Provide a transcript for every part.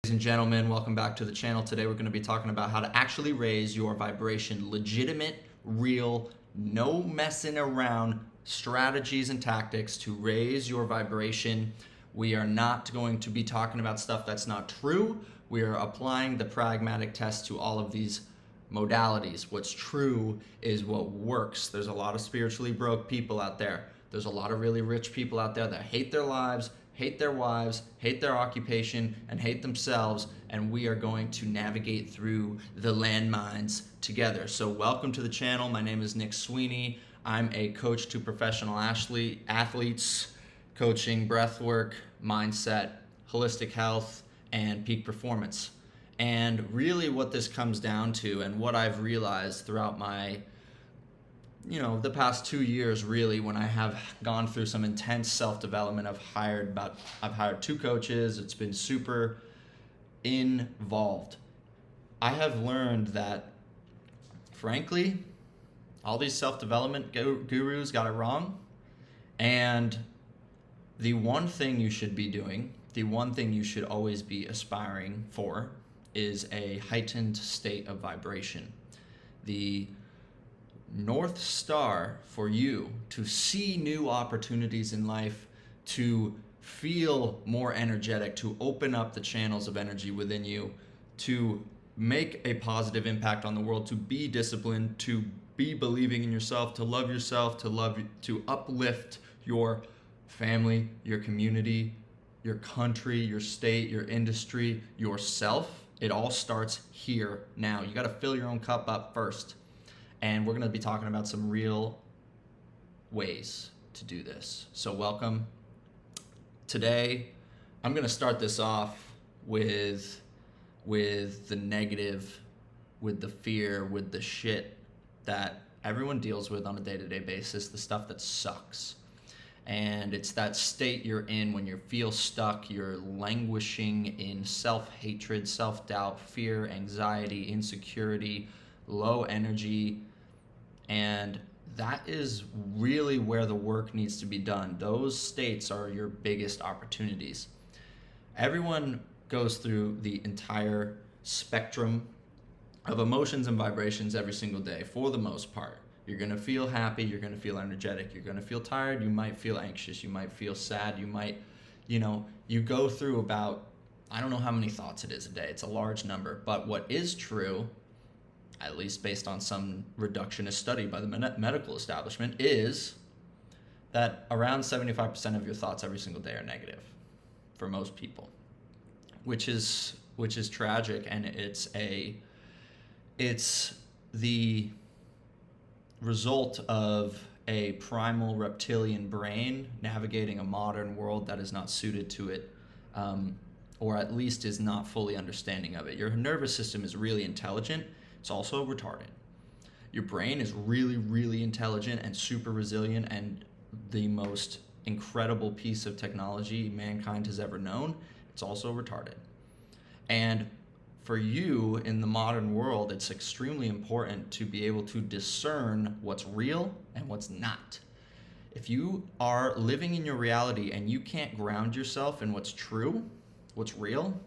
Ladies and gentlemen, welcome back to the channel. Today we're going to be talking about how to actually raise your vibration. Legitimate, real, no messing around strategies and tactics to raise your vibration. We are not going to be talking about stuff that's not true. We are applying the pragmatic test to all of these modalities. What's true is what works. There's a lot of spiritually broke people out there. There's a lot of really rich people out there that hate their lives, hate their wives, hate their occupation, and hate themselves, and we are going to navigate through the landmines together. So welcome to the channel. My name is Nick Sweeney. I'm a coach to professional athletes, coaching breathwork, mindset, holistic health, and peak performance. And really what this comes down to, and what I've realized throughout my the past 2 years, really, when I have gone through some intense self-development, I've hired 2 coaches. It's been super involved. I have learned that, frankly, all these self-development gurus got it wrong. And the one thing you should be doing, the one thing you should always be aspiring for, is a heightened state of vibration. The North Star for you to see new opportunities in life, to feel more energetic, to open up the channels of energy within you, to make a positive impact on the world, to be disciplined, to be believing in yourself, to uplift your family, your community, your country, your state, your industry, yourself. It all starts here now. You got to fill your own cup up first. And we're going to be talking about some real ways to do this. So welcome. Today, I'm going to start this off with the negative, with the fear, with the shit that everyone deals with on a day-to-day basis, the stuff that sucks. And it's that state you're in when you feel stuck, you're languishing in self-hatred, self-doubt, fear, anxiety, insecurity, low energy, and that is really where the work needs to be done. Those states are your biggest opportunities. Everyone goes through the entire spectrum of emotions and vibrations every single day, for the most part. You're going to feel happy, you're going to feel energetic, you're going to feel tired, you might feel anxious, you might feel sad, you might, you go through about, I don't know how many thoughts it is a day. It's a large number. But what is true, at least based on some reductionist study by the medical establishment, is that around 75% of your thoughts every single day are negative for most people, which is tragic, and it's the result of a primal reptilian brain navigating a modern world that is not suited to it, or at least is not fully understanding of it. Your nervous system is really intelligent. It's also retarded. Your brain is really, really intelligent and super resilient and the most incredible piece of technology mankind has ever known. It's also retarded. And for you in the modern world, it's extremely important to be able to discern what's real and what's not. If you are living in your reality and you can't ground yourself in what's true, what's real,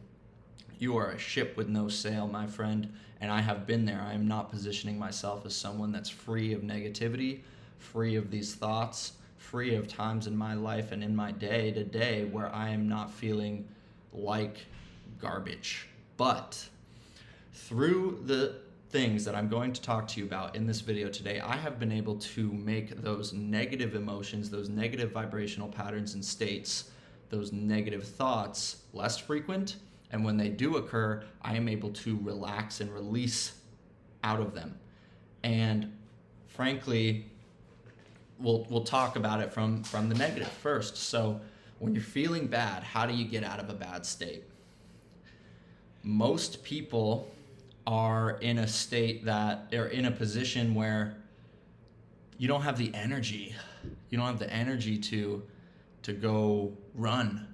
you are a ship with no sail, my friend, and I have been there. I am not positioning myself as someone that's free of negativity, free of these thoughts, free of times in my life and in my day-to-day where I am not feeling like garbage. But through the things that I'm going to talk to you about in this video today, I have been able to make those negative emotions, those negative vibrational patterns and states, those negative thoughts less frequent. And when they do occur, I am able to relax and release out of them. And frankly, we'll talk about it from the negative first. So when you're feeling bad, how do you get out of a bad state? Most people are in a state that they're in a position where you don't have the energy. You don't have the energy to go run.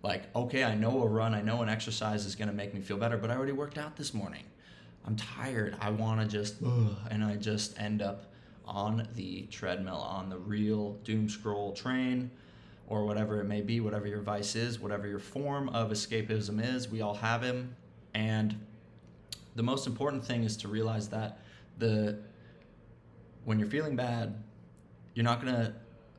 Like, okay, I know a run, I know an exercise is going to make me feel better, but I already worked out this morning. I'm tired. I want to just, and I just end up on the treadmill, on the real doom scroll train, or whatever it may be, whatever your vice is, whatever your form of escapism is. We all have him. And the most important thing is to realize that when you're feeling bad, you're not going to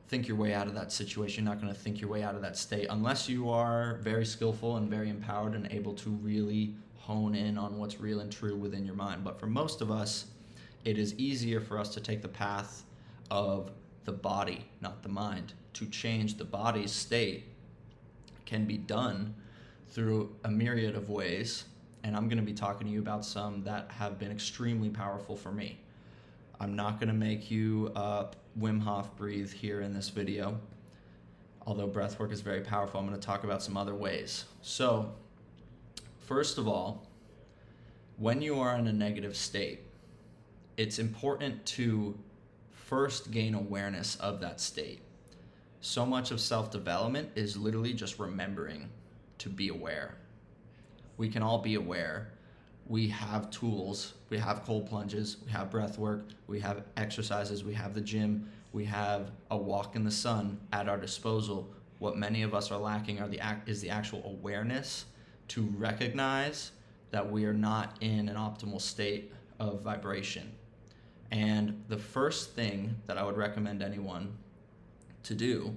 think your way out of that situation. You're not going to think your way out of that state unless you are very skillful and very empowered and able to really hone in on what's real and true within your mind. But for most of us, it is easier for us to take the path of the body, not the mind. To change the body's state can be done through a myriad of ways, and I'm going to be talking to you about some that have been extremely powerful for me. I'm not going to make you Wim Hof breathe here in this video, although breathwork is very powerful. I'm going to talk about some other ways. So, first of all, when you are in a negative state, it's important to first gain awareness of that state. So much of self-development is literally just remembering to be aware. We can all be aware. We have tools. We have cold plunges. We have breath work. We have exercises. We have the gym. We have a walk in the sun at our disposal. What many of us are lacking is the actual awareness to recognize that we are not in an optimal state of vibration. And the first thing that I would recommend anyone to do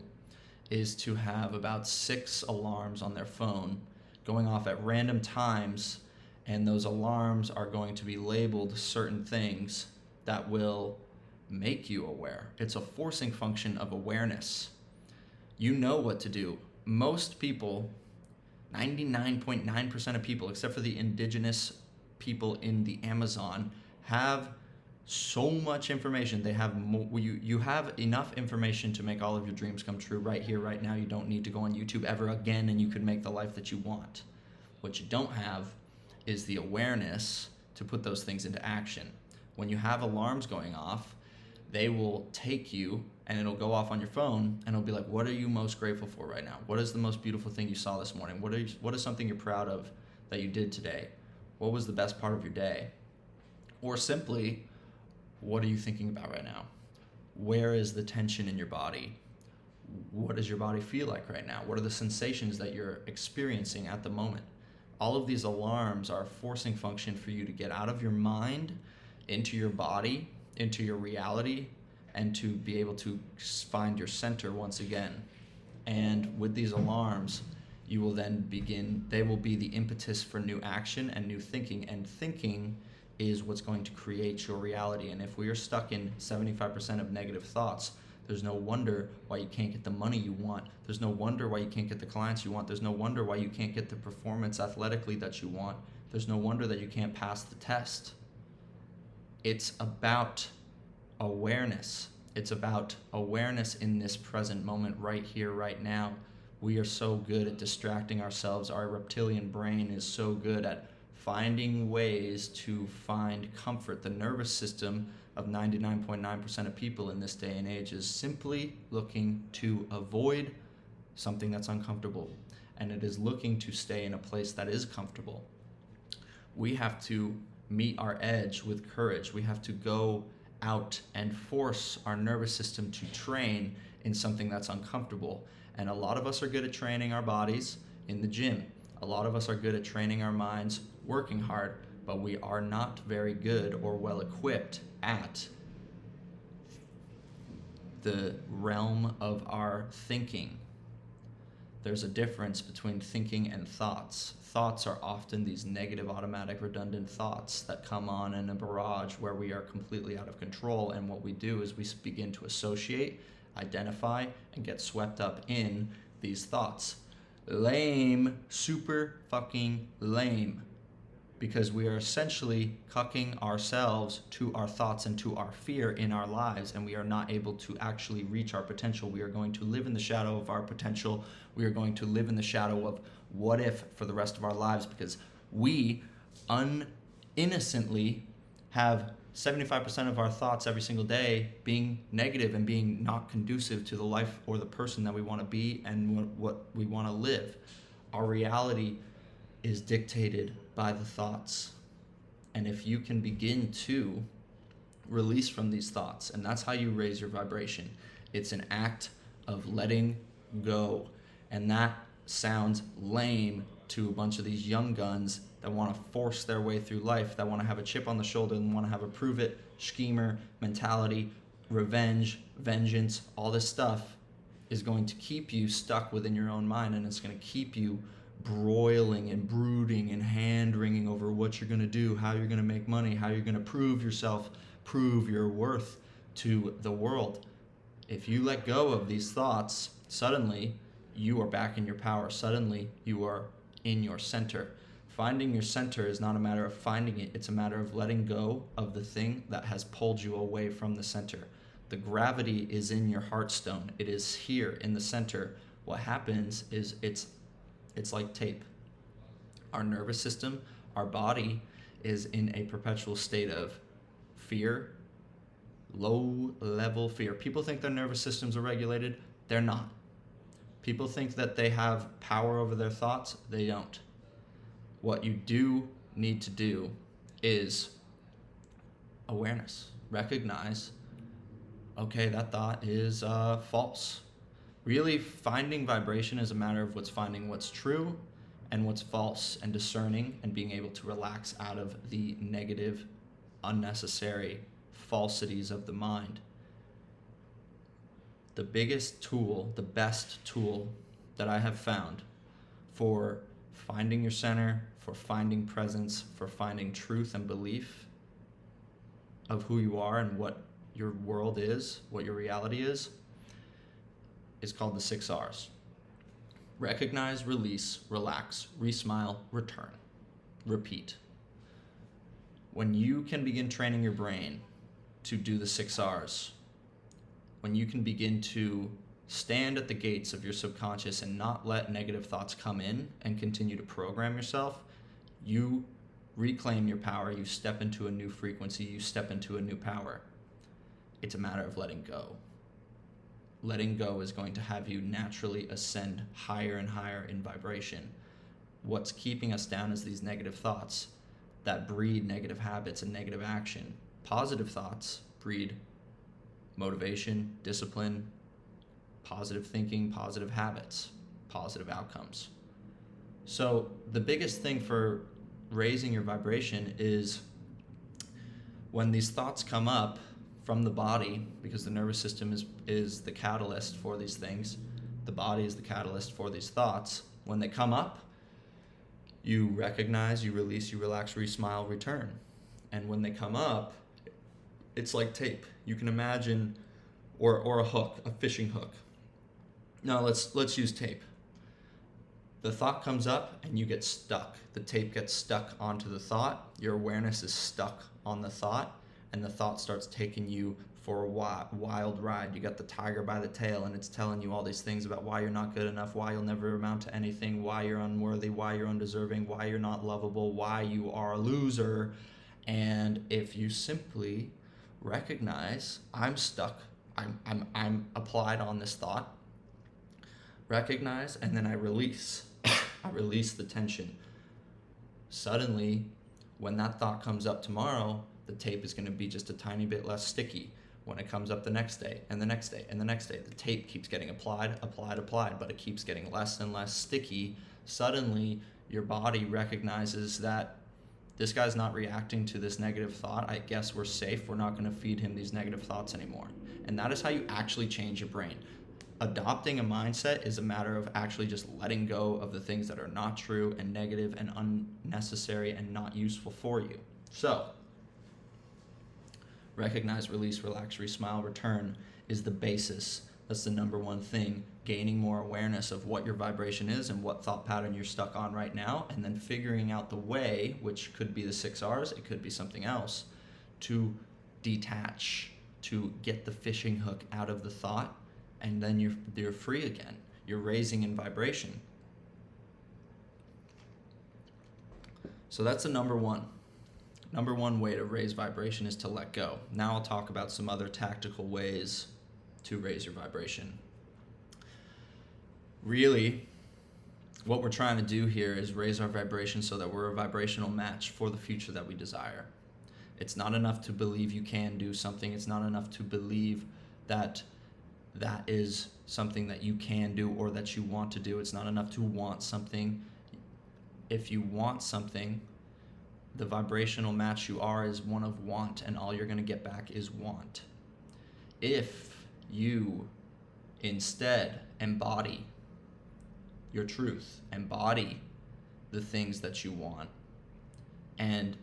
is to have about 6 alarms on their phone going off at random times, and those alarms are going to be labeled certain things that will make you aware. It's a forcing function of awareness. You know what to do. Most people, 99.9% of people, except for the indigenous people in the Amazon, have so much information. They have you have enough information to make all of your dreams come true right here, right now. You don't need to go on YouTube ever again, and you could make the life that you want. What you don't have is the awareness to put those things into action. When you have alarms going off, they will take you, and it'll go off on your phone, and it'll be like, what are you most grateful for right now? What is the most beautiful thing you saw this morning? What is something you're proud of that you did today? What was the best part of your day? Or simply, what are you thinking about right now? Where is the tension in your body? What does your body feel like right now? What are the sensations that you're experiencing at the moment? All of these alarms are a forcing function for you to get out of your mind, into your body, into your reality, and to be able to find your center once again. And with these alarms, you will then they will be the impetus for new action and new thinking. And thinking is what's going to create your reality. And if we are stuck in 75% of negative thoughts, there's no wonder why you can't get the money you want. There's no wonder why you can't get the clients you want. There's no wonder why you can't get the performance athletically that you want. There's no wonder that you can't pass the test. It's about awareness. It's about awareness in this present moment, right here, right now. We are so good at distracting ourselves. Our reptilian brain is so good at finding ways to find comfort. The nervous system of 99.9% of people in this day and age is simply looking to avoid something that's uncomfortable, and it is looking to stay in a place that is comfortable. We have to meet our edge with courage. We have to go out and force our nervous system to train in something that's uncomfortable. And a lot of us are good at training our bodies in the gym. A lot of us are good at training our minds working hard, but we are not very good or well equipped at the realm of our thinking. There's a difference between thinking and thoughts. Thoughts are often these negative, automatic, redundant thoughts that come on in a barrage where we are completely out of control, and what we do is we begin to associate, identify, and get swept up in these thoughts. Lame, super fucking lame, because we are essentially cucking ourselves to our thoughts and to our fear in our lives, and we are not able to actually reach our potential. We are going to live in the shadow of our potential. We are going to live in the shadow of what if for the rest of our lives, because we innocently have 75% of our thoughts every single day being negative and being not conducive to the life or the person that we want to be and what we want to live. Our reality is dictated by the thoughts. And if you can begin to release from these thoughts, and that's how you raise your vibration. It's an act of letting go. And that sounds lame to a bunch of these young guns that want to force their way through life, that want to have a chip on the shoulder and want to have a prove it, schemer mentality, revenge, vengeance. All this stuff is going to keep you stuck within your own mind, and it's going to keep you broiling and brooding and hand-wringing over what you're going to do, how you're going to make money, how you're going to prove yourself, prove your worth to the world. If you let go of these thoughts, suddenly you are back in your power. Suddenly you are in your center. Finding your center is not a matter of finding it. It's a matter of letting go of the thing that has pulled you away from the center. The gravity is in your heartstone. It is here in the center. What happens is it's like tape. Our nervous system, our body is in a perpetual state of fear, low level fear. People think their nervous systems are regulated. They're not. People think that they have power over their thoughts. They don't. What you do need to do is awareness. Recognize, okay, that thought is false. Really, finding vibration is a matter of finding what's true and what's false, and discerning and being able to relax out of the negative, unnecessary falsities of the mind. The biggest tool, the best tool that I have found for finding your center, for finding presence, for finding truth and belief of who you are and what your world is, what your reality is called the 6 R's. Recognize, release, relax, re-smile, return. Repeat. When you can begin training your brain to do the 6 R's, when you can begin to stand at the gates of your subconscious and not let negative thoughts come in and continue to program yourself, you reclaim your power, you step into a new frequency, you step into a new power. It's a matter of letting go. Letting go is going to have you naturally ascend higher and higher in vibration. What's keeping us down is these negative thoughts that breed negative habits and negative action. Positive thoughts breed motivation, discipline, positive thinking, positive habits, positive outcomes. So the biggest thing for raising your vibration is when these thoughts come up from the body, because the nervous system is the catalyst for these things. The body is the catalyst for these thoughts. When they come up, you recognize, you release, you relax, re-smile, return. And when they come up, it's like tape. You can imagine, or a hook, a fishing hook. Now let's use tape. The thought comes up and you get stuck. The tape gets stuck onto the thought. Your awareness is stuck on the thought, and the thought starts taking you for a wild ride. You got the tiger by the tail, and it's telling you all these things about why you're not good enough, why you'll never amount to anything, why you're unworthy, why you're undeserving, why you're not lovable, why you are a loser. And if you simply recognize, I'm stuck, I'm applied on this thought, recognize, and then I release. I release the tension. Suddenly, when that thought comes up tomorrow, the tape is going to be just a tiny bit less sticky. When it comes up the next day, and the next day, and the next day, the tape keeps getting applied, but it keeps getting less and less sticky. Suddenly, your body recognizes that this guy's not reacting to this negative thought. I guess we're safe. We're not going to feed him these negative thoughts anymore. And that is how you actually change your brain. Adopting a mindset is a matter of actually just letting go of the things that are not true and negative and unnecessary and not useful for you. So, recognize, release, relax, re-smile, return is the basis. That's the number one thing. Gaining more awareness of what your vibration is and what thought pattern you're stuck on right now, and then figuring out the way, which could be the 6 R's, it could be something else, to detach, to get the fishing hook out of the thought, and then you're free again. You're raising in vibration. So that's the number one. Number one way to raise vibration is to let go. Now I'll talk about some other tactical ways to raise your vibration. Really, what we're trying to do here is raise our vibration so that we're a vibrational match for the future that we desire. It's not enough to believe you can do something. It's not enough to believe that that is something that you can do or that you want to do. It's not enough to want something. If you want something, the vibrational match you are is one of want, and all you're going to get back is want. If you instead embody your truth, embody the things that you want, and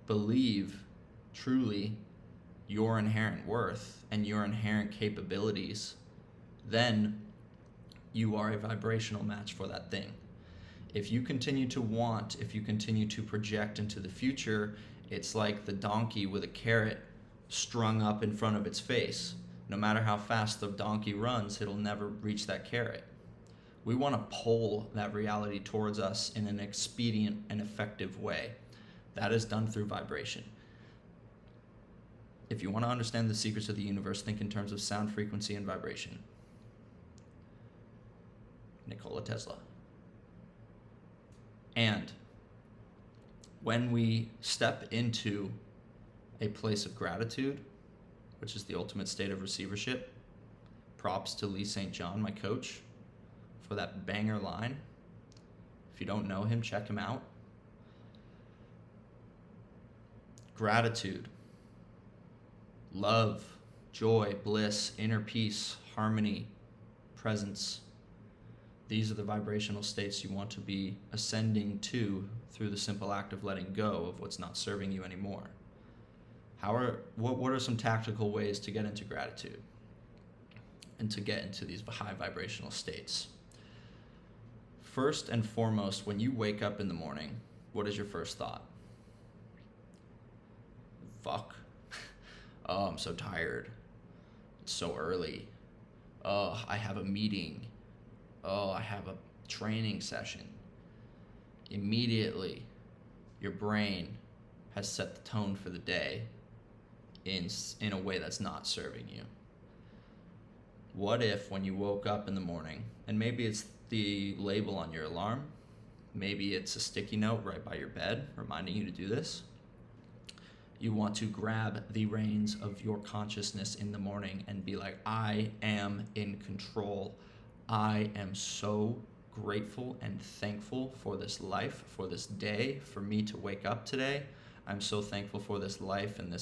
believe truly your inherent worth and your inherent capabilities, then you are a vibrational match for that thing. If you continue to want, if you continue to project into the future, it's like the donkey with a carrot strung up in front of its face. No matter how fast the donkey runs, it'll never reach that carrot. We want to pull that reality towards us in an expedient and effective way. That is done through vibration. If you want to understand the secrets of the universe, think in terms of sound, frequency, and vibration. Nikola Tesla. And when we step into a place of gratitude, which is the ultimate state of receivership, props to Lee St. John, my coach, for that banger line. If you don't know him, check him out. Gratitude, love, joy, bliss, inner peace, harmony, presence. These are the vibrational states you want to be ascending to through the simple act of letting go of what's not serving you anymore. What are some tactical ways to get into gratitude and to get into these high vibrational states? First and foremost, when you wake up in the morning, what is your first thought? Fuck. Oh, I'm so tired. It's so early. Oh, I have a meeting. Oh, I have a training session. Immediately, your brain has set the tone for the day in a way that's not serving you. What if when you woke up in the morning, and maybe it's the label on your alarm, maybe it's a sticky note right by your bed reminding you to do this, you want to grab the reins of your consciousness in the morning and be like, I am in control. I am so grateful and thankful for this life, for this day, for me to wake up today. I'm so thankful for this life and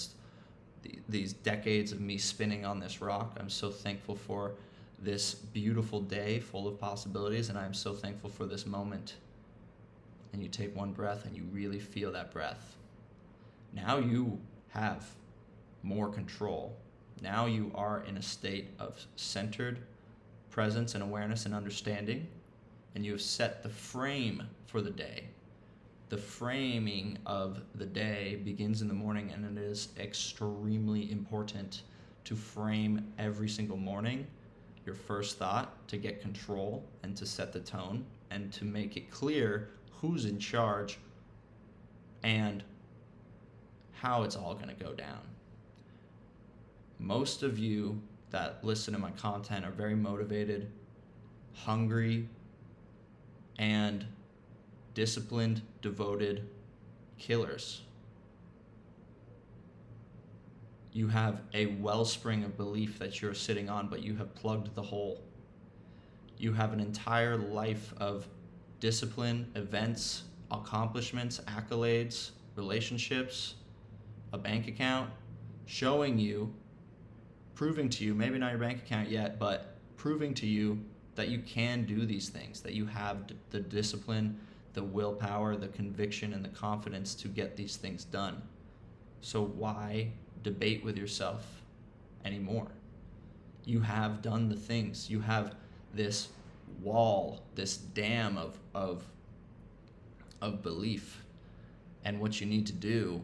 these decades of me spinning on this rock. I'm so thankful for this beautiful day full of possibilities, and I'm so thankful for this moment. And you take one breath and you really feel that breath. Now you have more control. Now you are in a state of centered presence and awareness and understanding, and you have set the frame for the day. The framing of the day begins in the morning, and it is extremely important to frame every single morning your first thought, to get control and to set the tone and to make it clear who's in charge and how it's all going to go down. Most of you that listen to my content are very motivated, hungry, and disciplined, devoted killers. You have a wellspring of belief that you're sitting on, but you have plugged the hole. You have an entire life of discipline, events, accomplishments, accolades, relationships, a bank account, showing you, proving to you, maybe not your bank account yet, but proving to you that you can do these things, that you have the discipline, the willpower, the conviction, and the confidence to get these things done. So why debate with yourself anymore? You have done the things. You have this wall, this dam of belief. And what you need to do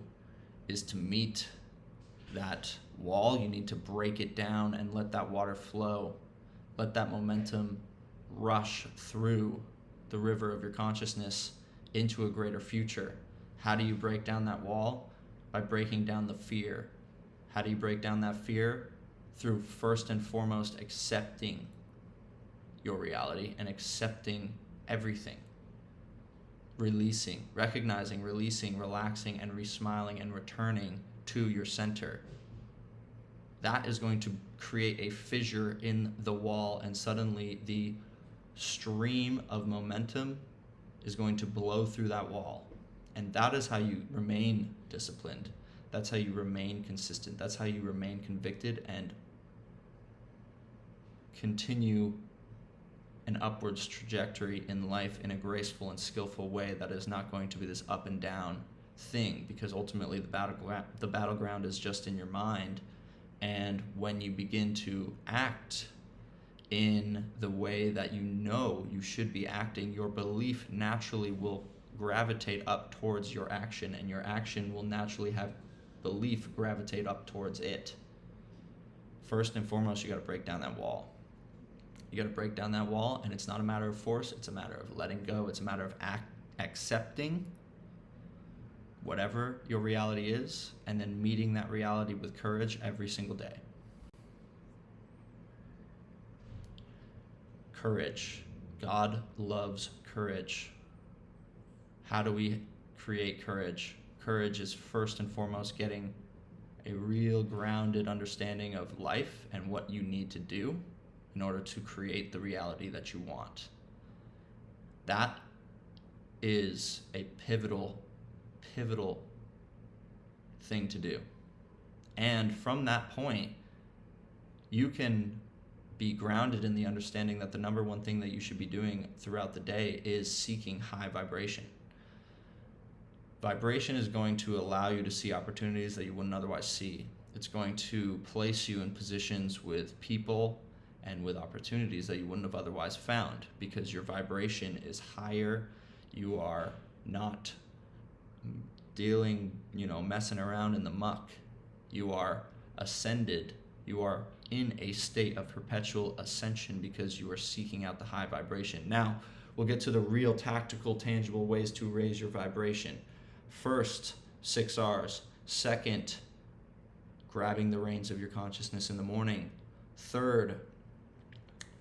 is to meet that wall. You need to break it down and let that water flow. Let that momentum rush through the river of your consciousness into a greater future. How do you break down that wall? By breaking down the fear. How do you break down that fear? Through first and foremost accepting your reality and accepting everything. Releasing, recognizing, releasing, relaxing, and resmiling and returning to your center. that is going to create a fissure in the wall, and suddenly the stream of momentum is going to blow through that wall. And that is how you remain disciplined. That's how you remain consistent. That's how you remain convicted and continue an upwards trajectory in life in a graceful and skillful way that is not going to be this up and down thing, because ultimately the battleground is just in your mind. And when you begin to act in the way that you know you should be acting, your belief naturally will gravitate up towards your action, and your action will naturally have belief gravitate up towards it. First and foremost, you got to break down that wall. You got to break down that wall, and it's not a matter of force, it's a matter of letting go. It's a matter of accepting whatever your reality is, and then meeting that reality with courage every single day. Courage. God loves courage. How do we create courage? Courage is first and foremost getting a real grounded understanding of life and what you need to do in order to create the reality that you want. That is a pivotal thing to do. And from that point, you can be grounded in the understanding that the number one thing that you should be doing throughout the day is seeking high vibration. Vibration is going to allow you to see opportunities that you wouldn't otherwise see. It's going to place you in positions with people and with opportunities that you wouldn't have otherwise found, because your vibration is higher. You are not messing around in the muck. You are ascended. You are in a state of perpetual ascension because you are seeking out the high vibration. Now, we'll get to the real tactical, tangible ways to raise your vibration. First, 6 R's. Second, grabbing the reins of your consciousness in the morning. Third,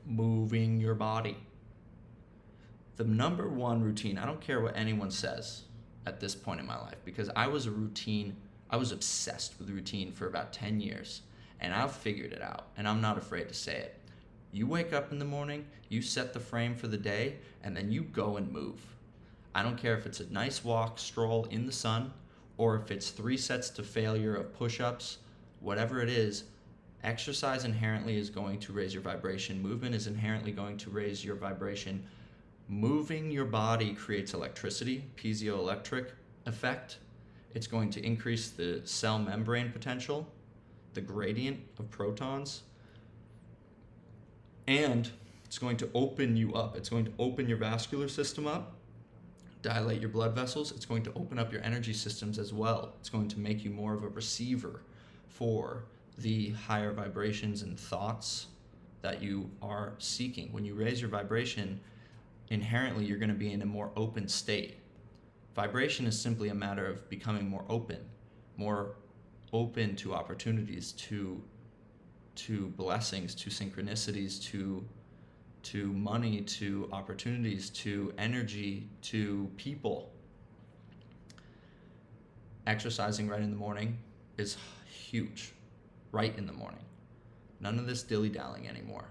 moving your body. The number one routine, I don't care what anyone says at this point in my life, because I was obsessed with routine for about 10 years, and I've figured it out, and I'm not afraid to say it. You wake up in the morning, you set the frame for the day, and then you go and move. I don't care if it's a nice walk, stroll in the sun, or if it's 3 sets to failure of push-ups, whatever it is. Exercise inherently is going to raise your vibration. Movement is inherently going to raise your vibration. Moving your body creates electricity, piezoelectric effect. It's going to increase the cell membrane potential, the gradient of protons, and it's going to open you up. It's going to open your vascular system up, dilate your blood vessels. It's going to open up your energy systems as well. It's going to make you more of a receiver for the higher vibrations and thoughts that you are seeking. When you raise your vibration, inherently you're going to be in a more open state. Vibration is simply a matter of becoming more open to opportunities, to blessings, to synchronicities, to money, to opportunities, to energy, to people. Exercising right in the morning is huge. Right in the morning. None of this dilly-dallying anymore.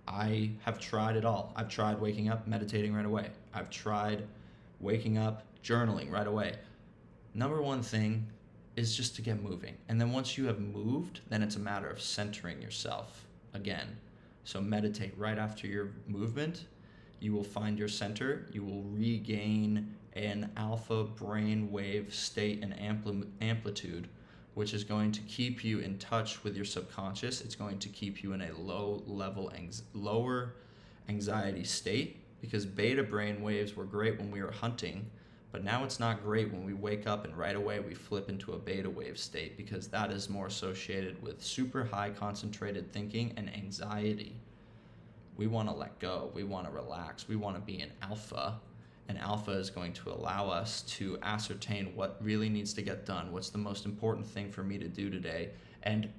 I have tried it all. I've tried waking up, meditating right away. I've tried waking up, journaling right away. Number one thing is just to get moving. And then once you have moved, then it's a matter of centering yourself again. So meditate right after your movement. You will find your center. You will regain an alpha brain wave state and amplitude, which is going to keep you in touch with your subconscious. It's going to keep you in a lower anxiety state, because beta brain waves were great when we were hunting, but now it's not great when we wake up and right away we flip into a beta wave state, because that is more associated with super high concentrated thinking and anxiety. We want to let go. We want to relax. We want to be an alpha. And alpha is going to allow us to ascertain what really needs to get done. What's the most important thing for me to do today? And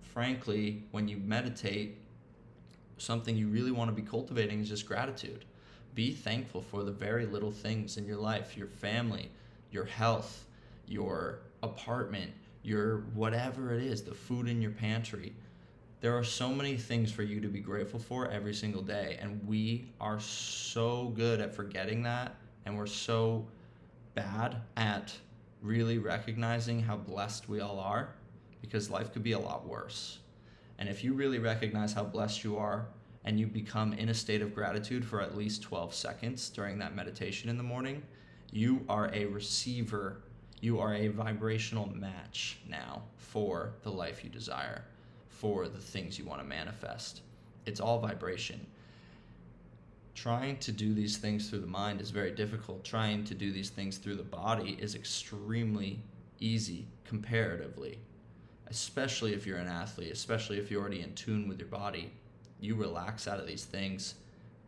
frankly, when you meditate, something you really want to be cultivating is just gratitude. Be thankful for the very little things in your life, your family, your health, your apartment, your whatever it is, the food in your pantry. There are so many things for you to be grateful for every single day, and we are so good at forgetting that, and we're so bad at really recognizing how blessed we all are, because life could be a lot worse. And if you really recognize how blessed you are, and you become in a state of gratitude for at least 12 seconds during that meditation in the morning, you are a receiver. You are a vibrational match now for the life you desire, for the things you want to manifest. It's all vibration. Trying to do these things through the mind is very difficult. Trying to do these things through the body is extremely easy comparatively, especially if you're an athlete, especially if you're already in tune with your body. You relax out of these things,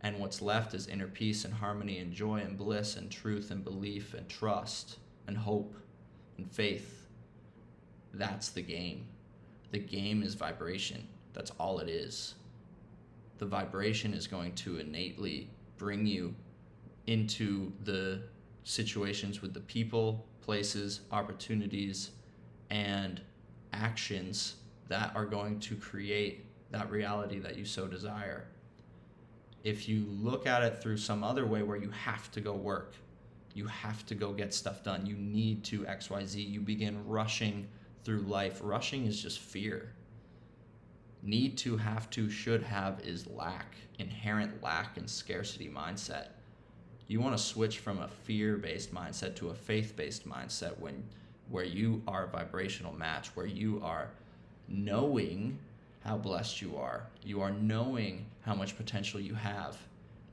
and what's left is inner peace and harmony and joy and bliss and truth and belief and trust and hope and faith. That's the game. The game is vibration. That's all it is. The vibration is going to innately bring you into the situations with the people, places, opportunities, and actions that are going to create that reality that you so desire. If you look at it through some other way where you have to go work, you have to go get stuff done, you need to XYZ, you begin rushing through life. Rushing is just fear. Need to, have to, should have is lack, inherent lack and scarcity mindset. You want to switch from a fear-based mindset to a faith-based mindset where you are a vibrational match, where you are knowing how blessed you are knowing how much potential you have.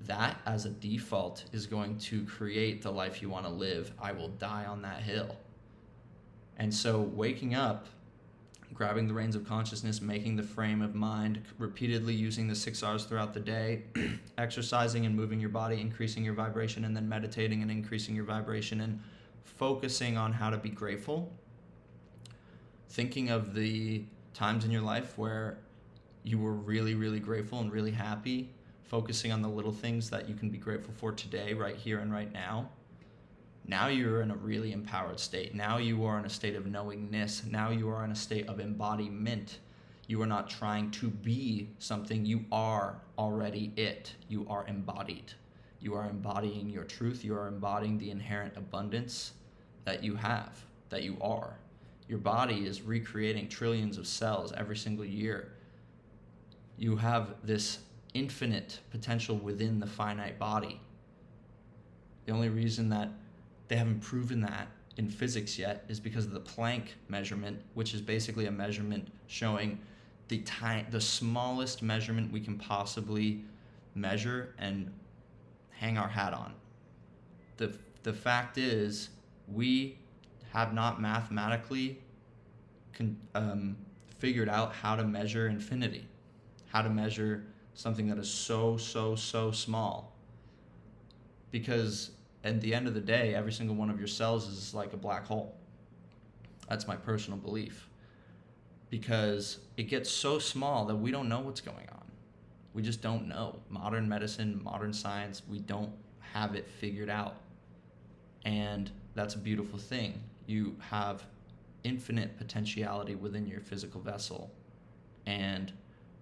That as a default is going to create the life you want to live. I will die on that hill. And so waking up, grabbing the reins of consciousness, making the frame of mind, repeatedly using the 6 R's throughout the day, exercising and moving your body, increasing your vibration, and then meditating and increasing your vibration, and focusing on how to be grateful. Thinking of the times in your life where you were really, really grateful and really happy, focusing on the little things that you can be grateful for today, right here and right now. Now you're in a really empowered state. Now you are in a state of knowingness. Now you are in a state of embodiment. You are not trying to be something. You are already it. You are embodied. You are embodying your truth. You are embodying the inherent abundance that you have, that you are. Your body is recreating trillions of cells every single year. You have this infinite potential within the finite body. The only reason that they haven't proven that in physics yet is because of the Planck measurement, which is basically a measurement showing the smallest measurement we can possibly measure and hang our hat on. The fact is, we have not mathematically figured out how to measure infinity, how to measure something that is so small. Because at the end of the day, every single one of your cells is like a black hole. That's my personal belief. Because it gets so small that we don't know what's going on. We just don't know. Modern medicine, modern science, we don't have it figured out. And that's a beautiful thing. You have infinite potentiality within your physical vessel. And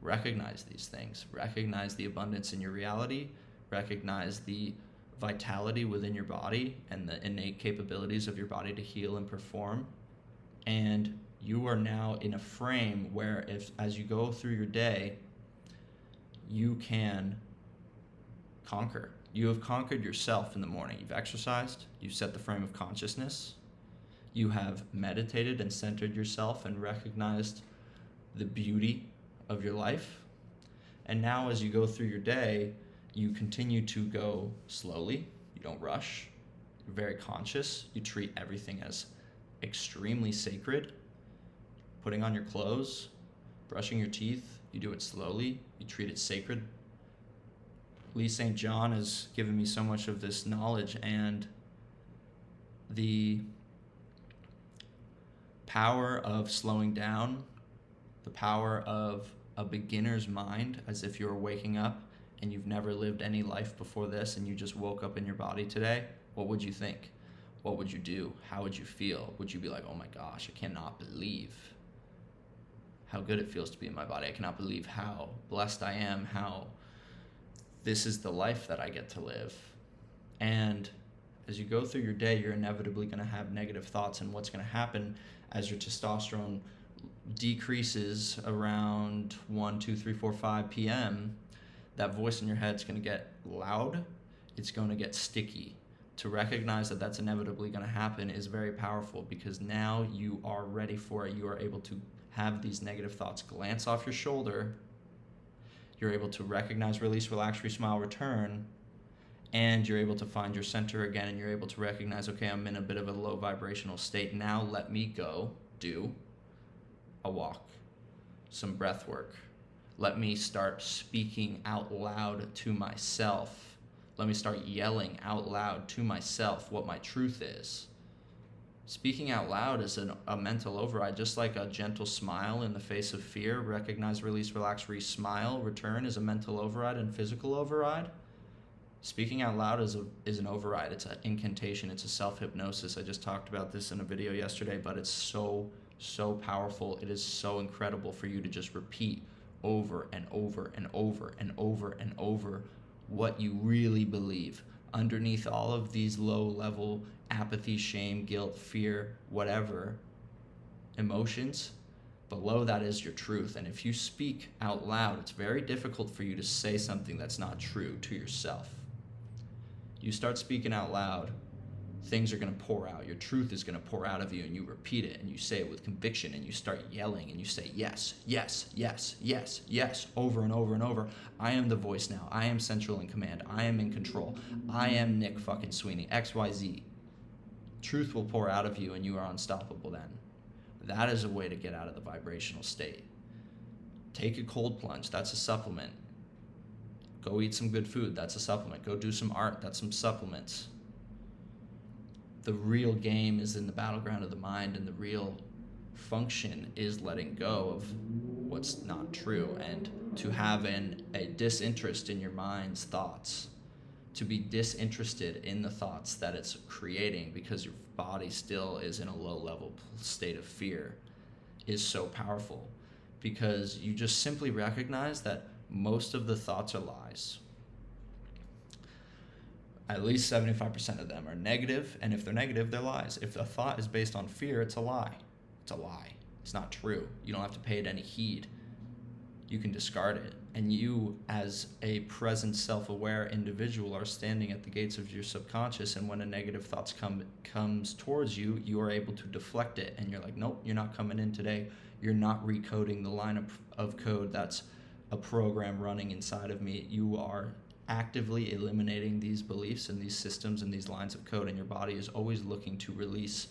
recognize these things. Recognize the abundance in your reality. Recognize the vitality within your body and the innate capabilities of your body to heal and perform. And you are now in a frame where as you go through your day, you can conquer. You have conquered yourself in the morning. You've exercised, you've set the frame of consciousness, you have meditated and centered yourself and recognized the beauty of your life. And now as you go through your day, you continue to go slowly. You don't rush. You're very conscious. You treat everything as extremely sacred. Putting on your clothes, brushing your teeth, you do it slowly. You treat it sacred. Lee St. John has given me so much of this knowledge, and the power of slowing down, the power of a beginner's mind, as if you're waking up and you've never lived any life before this and you just woke up in your body today, what would you think? what would you do? How would you feel? Would you be like, oh my gosh, I cannot believe how good it feels to be in my body. I cannot believe how blessed I am, how this is the life that I get to live. And as you go through your day, you're inevitably going to have negative thoughts, and what's going to happen as your testosterone decreases around 1, 2, 3, 4, 5 p.m., that voice in your head is going to get loud. It's going to get sticky. To recognize that that's inevitably going to happen is very powerful, because now you are ready for it. You are able to have these negative thoughts glance off your shoulder. You're able to recognize, release, relax, smile, return, and you're able to find your center again, and you're able to recognize, okay, I'm in a bit of a low vibrational state. Now let me go do a walk, some breath work. Let me start speaking out loud to myself. Let me start yelling out loud to myself what my truth is. Speaking out loud is a mental override, just like a gentle smile in the face of fear. Recognize, release, relax, smile, return is a mental override and physical override. Speaking out loud is an override. It's an incantation. It's a self-hypnosis. I just talked about this in a video yesterday, but it's so powerful. It is so incredible for you to just repeat over and over and over and over and over what you really believe. Underneath all of these low-level apathy, shame, guilt, fear, whatever emotions, below that is your truth. And if you speak out loud, it's very difficult for you to say something that's not true to yourself. You start speaking out loud, things are going to pour out. Your truth is going to pour out of you, and you repeat it, and you say it with conviction, and you start yelling, and you say yes, yes, yes, yes, yes, over and over and over. I am the voice now. I am central in command. I am in control. I am Nick fucking Sweeney, XYZ. Truth will pour out of you, and you are unstoppable then. That is a way to get out of the vibrational state. Take a cold plunge. That's a supplement. Go eat some good food. That's a supplement. Go do some art. That's some supplements. The real game is in the battleground of the mind, and the real function is letting go of what's not true, and to have a disinterest in your mind's thoughts, to be disinterested in the thoughts that it's creating because your body still is in a low-level state of fear, is so powerful, because you just simply recognize that most of the thoughts are lies. At least 75% of them are negative, and if they're negative, they're lies. If a thought is based on fear, it's a lie. It's a lie. It's not true. You don't have to pay it any heed. You can discard it. And you, as a present, self-aware individual, are standing at the gates of your subconscious, and when a negative thought comes towards you, you are able to deflect it, and you're like, nope, you're not coming in today. You're not recoding the line of code that's a program running inside of me. You are actively eliminating these beliefs and these systems and these lines of code, and your body is always looking to release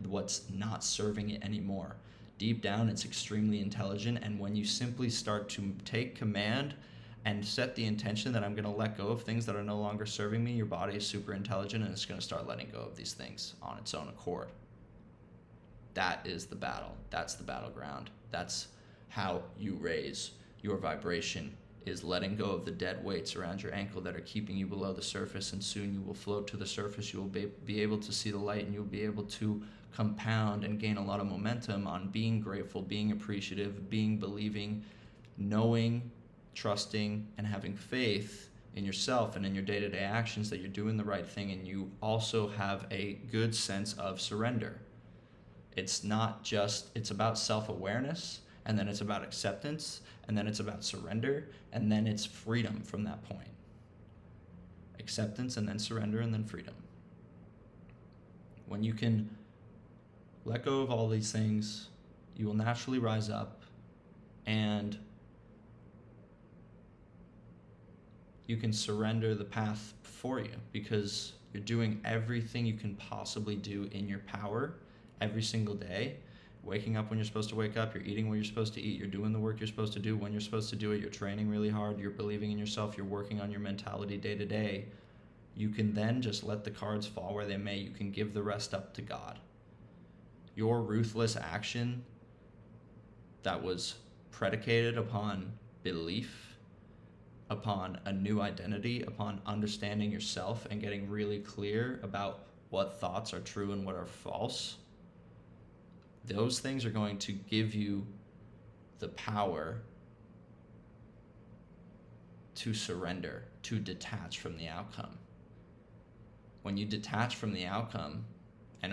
what's not serving it anymore. Deep down, it's extremely intelligent, and when you simply start to take command and set the intention that I'm going to let go of things that are no longer serving me, your body is super intelligent, and it's going to start letting go of these things on its own accord. That is the battle. That's the battleground. That's how you raise your vibration, is letting go of the dead weights around your ankle that are keeping you below the surface, and soon you will float to the surface. You will be able to see the light, and you'll be able to compound and gain a lot of momentum on being grateful, being appreciative, being believing, knowing, trusting, and having faith in yourself and in your day-to-day actions that you're doing the right thing, and you also have a good sense of surrender. It's not just, it's about self-awareness, and then it's about acceptance, and then it's about surrender, and then it's freedom from that point. Acceptance, and then surrender, and then freedom. When you can let go of all these things, you will naturally rise up, and you can surrender the path before you, because you're doing everything you can possibly do in your power every single day. Waking up when you're supposed to wake up, you're eating what you're supposed to eat, you're doing the work you're supposed to do when you're supposed to do it, you're training really hard, you're believing in yourself, you're working on your mentality day to day. You can then just let the cards fall where they may. You can give the rest up to God. Your ruthless action that was predicated upon belief, upon a new identity, upon understanding yourself and getting really clear about what thoughts are true and what are false, those things are going to give you the power to surrender, to detach from the outcome. When you detach from the outcome, and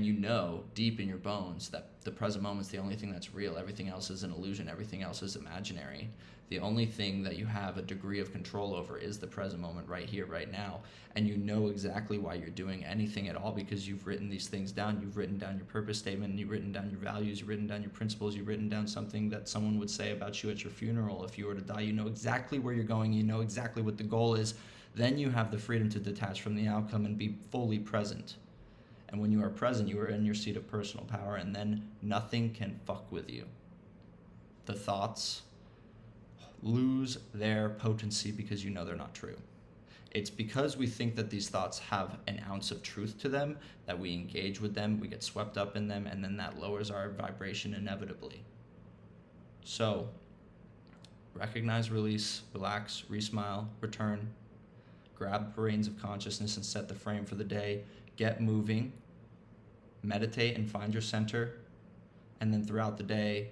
you know deep in your bones that the present moment is the only thing that's real, everything else is an illusion, everything else is imaginary. The only thing that you have a degree of control over is the present moment right here, right now. And you know exactly why you're doing anything at all, because you've written these things down. You've written down your purpose statement, you've written down your values, you've written down your principles, you've written down something that someone would say about you at your funeral. If you were to die, you know exactly where you're going, you know exactly what the goal is. Then you have the freedom to detach from the outcome and be fully present. And when you are present, you are in your seat of personal power, and then nothing can fuck with you. The thoughts lose their potency because you know they're not true. It's because we think that these thoughts have an ounce of truth to them that we engage with them, we get swept up in them, and then that lowers our vibration inevitably. So, recognize, release, relax, re-smile, return, grab the reins of consciousness and set the frame for the day. Get moving, meditate and find your center, and then throughout the day,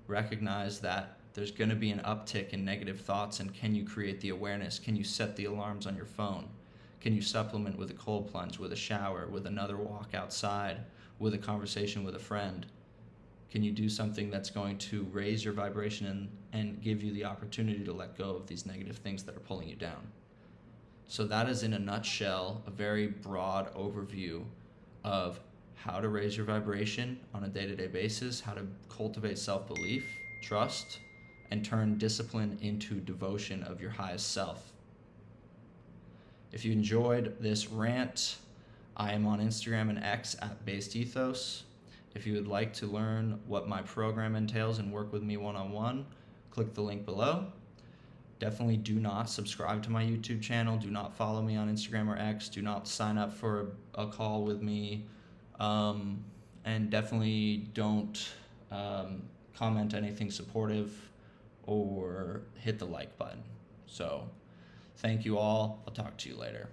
recognize that there's going to be an uptick in negative thoughts, and can you create the awareness? Can you set the alarms on your phone? Can you supplement with a cold plunge, with a shower, with another walk outside, with a conversation with a friend? Can you do something that's going to raise your vibration and give you the opportunity to let go of these negative things that are pulling you down? So that is, in a nutshell, a very broad overview of how to raise your vibration on a day-to-day basis, how to cultivate self-belief, trust, and turn discipline into devotion of your highest self. If you enjoyed this rant, I am on Instagram and X at Based Ethos. If you would like to learn what my program entails and work with me one-on-one, click the link below. Definitely do not subscribe to my YouTube channel. Do not follow me on Instagram or X. Do not sign up for a call with me. And definitely don't comment anything supportive or hit the like button. So thank you all. I'll talk to you later.